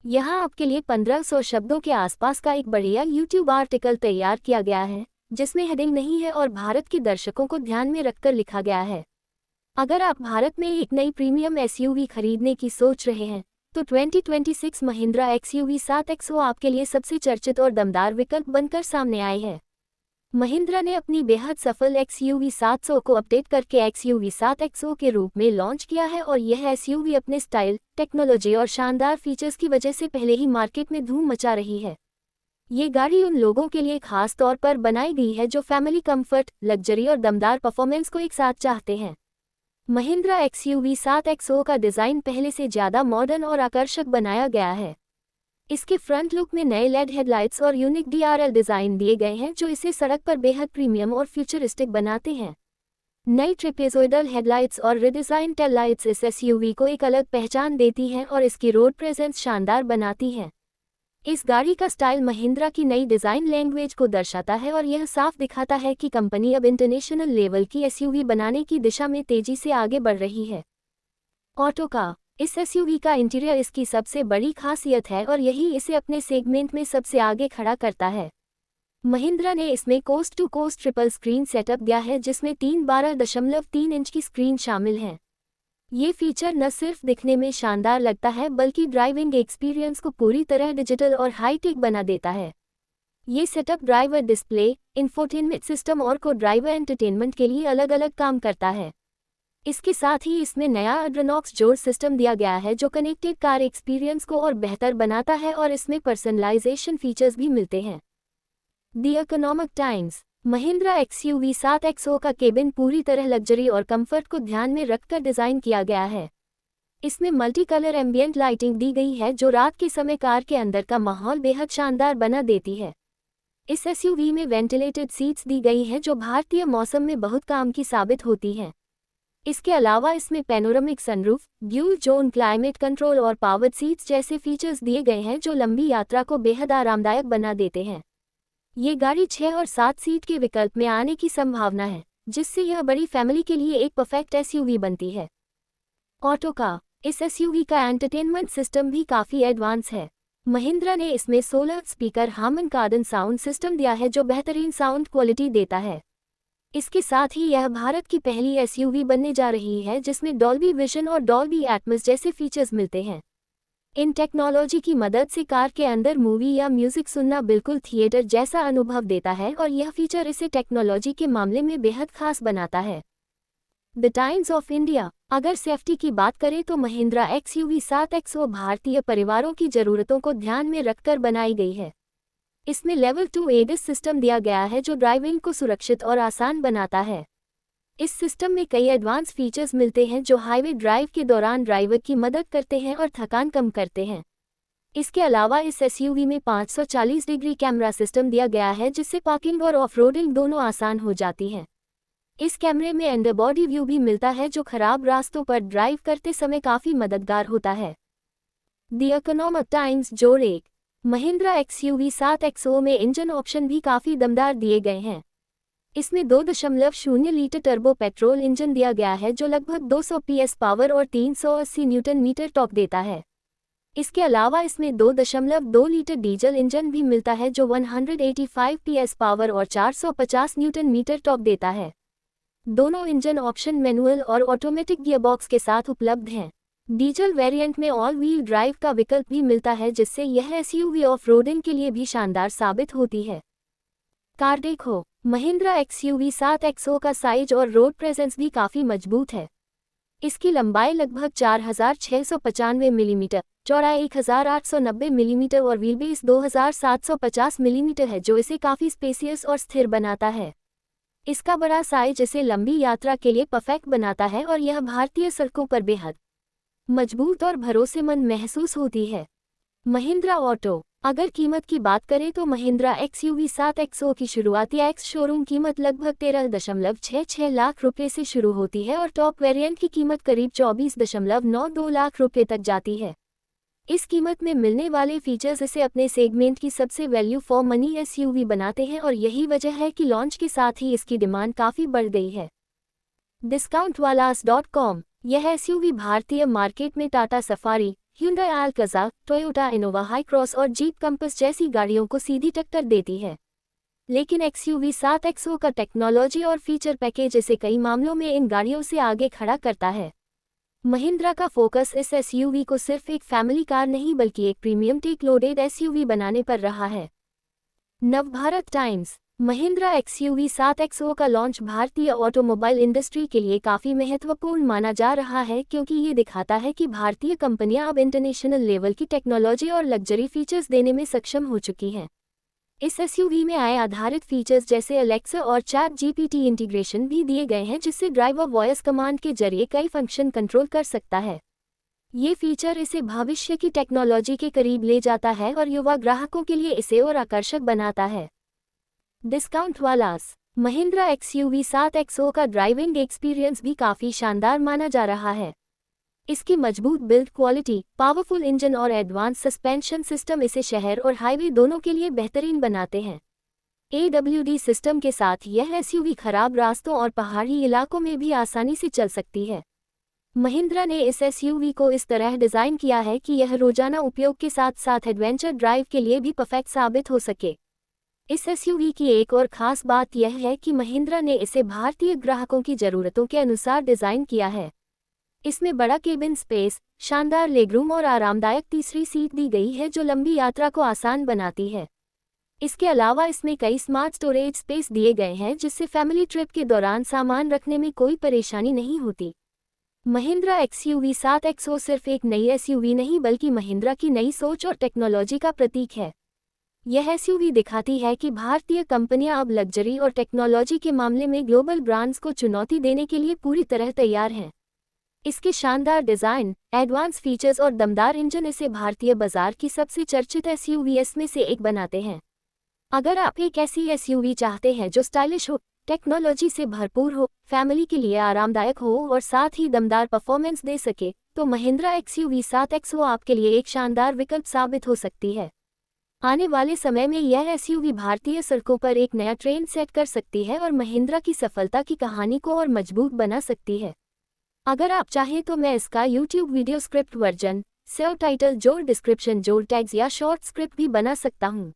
यहाँ आपके लिए 1500 शब्दों के आसपास का एक बढ़िया YouTube आर्टिकल तैयार किया गया है, जिसमें हेडिंग नहीं है और भारत के दर्शकों को ध्यान में रखकर लिखा गया है। अगर आप भारत में एक नई प्रीमियम एसयूवी खरीदने की सोच रहे हैं, तो 2026 महिंद्रा XUV 7XO आपके लिए सबसे चर्चित और दमदार विकल्प बनकर सामने आए हैं। महिंद्रा ने अपनी बेहद सफल XUV 700 को अपडेट करके XUV 7XO के रूप में लॉन्च किया है और यह एसयूवी अपने स्टाइल, टेक्नोलॉजी और शानदार फीचर्स की वजह से पहले ही मार्केट में धूम मचा रही है। ये गाड़ी उन लोगों के लिए खास तौर पर बनाई गई है जो फैमिली कंफर्ट, लग्जरी और दमदार परफॉर्मेंस को एक साथ चाहते हैं। महिंद्रा XUV 7XO का डिज़ाइन पहले से ज़्यादा मॉडर्न और आकर्षक बनाया गया है। इसके फ्रंट लुक में नए लेड हेडलाइट्स और यूनिक DRL डिज़ाइन दिए गए हैं जो इसे सड़क पर बेहद प्रीमियम और फ्यूचरिस्टिक बनाते हैं। नई ट्रेपेजोइडल हेडलाइट्स और रिडिज़ाइन टेल लाइट्स इस एसयूवी को एक अलग पहचान देती हैं और इसकी रोड प्रेजेंस शानदार बनाती हैं। इस गाड़ी का स्टाइल महिंद्रा की नई डिज़ाइन लैंग्वेज को दर्शाता है और यह साफ दिखाता है कि कंपनी अब इंटरनेशनल लेवल की एसयूवी बनाने की दिशा में तेज़ी से आगे बढ़ रही है। ऑटो का इस एसयूवी का इंटीरियर इसकी सबसे बड़ी खासियत है और यही इसे अपने सेगमेंट में सबसे आगे खड़ा करता है। महिंद्रा ने इसमें coast to coast triple screen setup दिया है जिसमें 12.3 इंच की स्क्रीन शामिल है। ये फीचर न सिर्फ दिखने में शानदार लगता है बल्कि ड्राइविंग एक्सपीरियंस को पूरी तरह डिजिटल और हाईटेक बना देता है। ये setup driver display, infotainment system और को ड्राइवर एंटरटेनमेंट के लिए अलग अलग काम करता है। इसके साथ ही इसमें नया अड्रेनॉक्स जोड़ सिस्टम दिया गया है जो कनेक्टेड कार एक्सपीरियंस को और बेहतर बनाता है और इसमें पर्सनलाइजेशन फीचर्स भी मिलते हैं। The economic times Mahindra XUV 7XO का केबिन पूरी तरह लग्जरी और कंफर्ट को ध्यान में रखकर डिज़ाइन किया गया है। इसमें मल्टी कलर एम्बियंट लाइटिंग दी गई है जो रात के समय कार के अंदर का माहौल बेहद शानदार बना देती है। इस एसयूवी में वेंटिलेटेड सीट्स दी गई हैं जो भारतीय मौसम में बहुत काम की साबित होती हैं। इसके अलावा इसमें panoramic sunroof, dual zone climate control और पावर्ड सीट्स जैसे फीचर्स दिए गए हैं जो लंबी यात्रा को बेहद आरामदायक बना देते हैं। ये गाड़ी 6 और 7 सीट के विकल्प में आने की संभावना है, जिससे यह बड़ी फैमिली के लिए एक परफेक्ट एसयूवी बनती है। ऑटो का इस एसयूवी का एंटरटेनमेंट सिस्टम भी काफ़ी एडवांस है। महिंद्रा ने इसमें 16 speaker Harman Kardon sound system दिया है जो बेहतरीन साउंड क्वालिटी देता है। इसके साथ ही यह भारत की पहली एसयूवी बनने जा रही है जिसमें डॉल्बी विजन और डॉल्बी एटमॉस जैसे फीचर्स मिलते हैं। इन टेक्नोलॉजी की मदद से कार के अंदर मूवी या म्यूजिक सुनना बिल्कुल थिएटर जैसा अनुभव देता है और यह फीचर इसे टेक्नोलॉजी के मामले में बेहद खास बनाता है। द टाइम्स ऑफ इंडिया अगर सेफ्टी की बात करें तो महिंद्रा XUV 7XO भारतीय परिवारों की ज़रूरतों को ध्यान में रखकर बनाई गई है। इसमें लेवल 2 ADAS सिस्टम दिया गया है जो ड्राइविंग को सुरक्षित और आसान बनाता है। इस सिस्टम में कई एडवांस फीचर्स मिलते हैं जो हाईवे ड्राइव के दौरान ड्राइवर की मदद करते हैं और थकान कम करते हैं। इसके अलावा इस एसयूवी में 540 डिग्री कैमरा सिस्टम दिया गया है जिससे पार्किंग और ऑफ-रोडिंग दोनों आसान हो जाती हैं। इस कैमरे में अंडरबॉडी व्यू भी मिलता है जो खराब रास्तों पर ड्राइव करते समय काफ़ी मददगार होता है। द इकोनॉमिक टाइम्स जोड़ 1 महिंद्रा XUV 7XO में इंजन ऑप्शन भी काफ़ी दमदार दिए गए हैं। इसमें 2.0 लीटर टर्बो पेट्रोल इंजन दिया गया है जो लगभग 200 PS पावर और 380 न्यूटन मीटर टॉर्क देता है। इसके अलावा इसमें 2.2 लीटर डीजल इंजन भी मिलता है जो 185 PS पावर और 450 न्यूटन मीटर टॉर्क देता है। दोनों इंजन ऑप्शन मैनुअल और ऑटोमेटिक गियरबॉक्स के साथ उपलब्ध हैं। डीजल वेरिएंट में ऑल व्हील ड्राइव का विकल्प भी मिलता है जिससे यह एसयूवी ऑफ रोडिंग के लिए भी शानदार साबित होती है। कार देखो महिंद्रा XUV 7XO का साइज और रोड प्रेजेंस भी काफ़ी मजबूत है। इसकी लंबाई लगभग 4695 मिलीमीटर, चौड़ाई 1890 मिलीमीटर और व्हीलबेस 2750 मिलीमीटर है जो इसे काफ़ी स्पेसियस और स्थिर बनाता है। इसका बड़ा साइज इसे लंबी यात्रा के लिए परफेक्ट बनाता है और यह भारतीय सड़कों पर बेहद मजबूत और भरोसेमंद महसूस होती है। महिंद्रा ऑटो अगर कीमत की बात करें तो महिंद्रा XUV 7XO की शुरुआती एक्स शोरूम कीमत लगभग 13.66 लाख रुपए से शुरू होती है और टॉप वेरिएंट की कीमत करीब 24.92 लाख रुपए तक जाती है। इस कीमत में मिलने वाले फीचर्स इसे अपने सेगमेंट की सबसे वैल्यू फॉर मनी एसयूवी बनाते हैं और यही वजह है कि लॉन्च के साथ ही इसकी डिमांड काफ़ी बढ़ गई है। discountwalas.com यह एसयूवी भारतीय मार्केट में Tata safari, Hyundai Alcazar, Toyota Innova Hi-Cross और Jeep Compass जैसी गाड़ियों को सीधी टक्कर देती है। लेकिन XUV 7XO का टेक्नोलॉजी और फीचर पैकेज इसे कई मामलों में इन गाड़ियों से आगे खड़ा करता है। महिंद्रा का फोकस इस SUV को सिर्फ एक फैमिली कार नहीं बल्कि एक प्रीमियम टेक लोडेड SUV बनाने पर रहा है। Navbharat times. Mahindra XUV 7XO का लॉन्च भारतीय ऑटोमोबाइल इंडस्ट्री के लिए काफ़ी महत्वपूर्ण माना जा रहा है क्योंकि ये दिखाता है कि भारतीय कंपनियां अब इंटरनेशनल लेवल की टेक्नोलॉजी और लग्जरी फीचर्स देने में सक्षम हो चुकी हैं। इस SUV में AI आधारित फीचर्स जैसे अलेक्सा और चैट GPT इंटीग्रेशन भी दिए गए हैं जिससे ड्राइवर वॉइस कमांड के जरिए कई फंक्शन कंट्रोल कर सकता है। ये फीचर इसे भविष्य की टेक्नोलॉजी के करीब ले जाता है और युवा ग्राहकों के लिए इसे और आकर्षक बनाता है। डिस्काउंट वालास। महिंद्रा XUV 7XO का ड्राइविंग एक्सपीरियंस भी काफ़ी शानदार माना जा रहा है। इसकी मजबूत बिल्ड क्वालिटी, पावरफुल इंजन और एडवांस सस्पेंशन सिस्टम इसे शहर और हाईवे दोनों के लिए बेहतरीन बनाते हैं। AWD सिस्टम के साथ यह SUV खराब रास्तों और पहाड़ी इलाकों में भी आसानी से चल सकती है। महिंद्रा ने इस SUV को इस तरह डिज़ाइन किया है कि यह रोजाना उपयोग के साथ साथ एडवेंचर ड्राइव के लिए भी परफेक्ट साबित हो सके। इस SUV की एक और ख़ास बात यह है कि महिंद्रा ने इसे भारतीय ग्राहकों की ज़रूरतों के अनुसार डिज़ाइन किया है। इसमें बड़ा केबिन स्पेस, शानदार लेगरूम और आरामदायक तीसरी सीट दी गई है जो लंबी यात्रा को आसान बनाती है। इसके अलावा इसमें कई स्मार्ट स्टोरेज स्पेस दिए गए हैं जिससे फैमिली ट्रिप के दौरान सामान रखने में कोई परेशानी नहीं होती। महिंद्रा XUV 7XO सिर्फ एक नई SUV नहीं बल्कि महिंद्रा की नई सोच और टेक्नोलॉजी का प्रतीक है। यह SUV दिखाती है कि भारतीय कंपनियां अब लग्जरी और टेक्नोलॉजी के मामले में ग्लोबल ब्रांड्स को चुनौती देने के लिए पूरी तरह तैयार हैं। इसके शानदार डिज़ाइन, एडवांस फीचर्स और दमदार इंजन इसे भारतीय बाजार की सबसे चर्चित SUVs में से एक बनाते हैं। अगर आप एक ऐसी SUV चाहते हैं जो स्टाइलिश हो, टेक्नोलॉजी से भरपूर हो, फैमिली के लिए आरामदायक हो और साथ ही दमदार परफॉर्मेंस दे सके, तो महिंद्रा XUV 7XO आपके लिए एक शानदार विकल्प साबित हो सकती है। आने वाले समय में यह SUV भारतीय सड़कों पर एक नया ट्रेंड सेट कर सकती है और महिंद्रा की सफलता की कहानी को और मजबूत बना सकती है। अगर आप चाहें तो मैं इसका YouTube video script version, SEO title जोड़, डिस्क्रिप्शन जोड़, टैग्स या शॉर्ट स्क्रिप्ट भी बना सकता हूँ।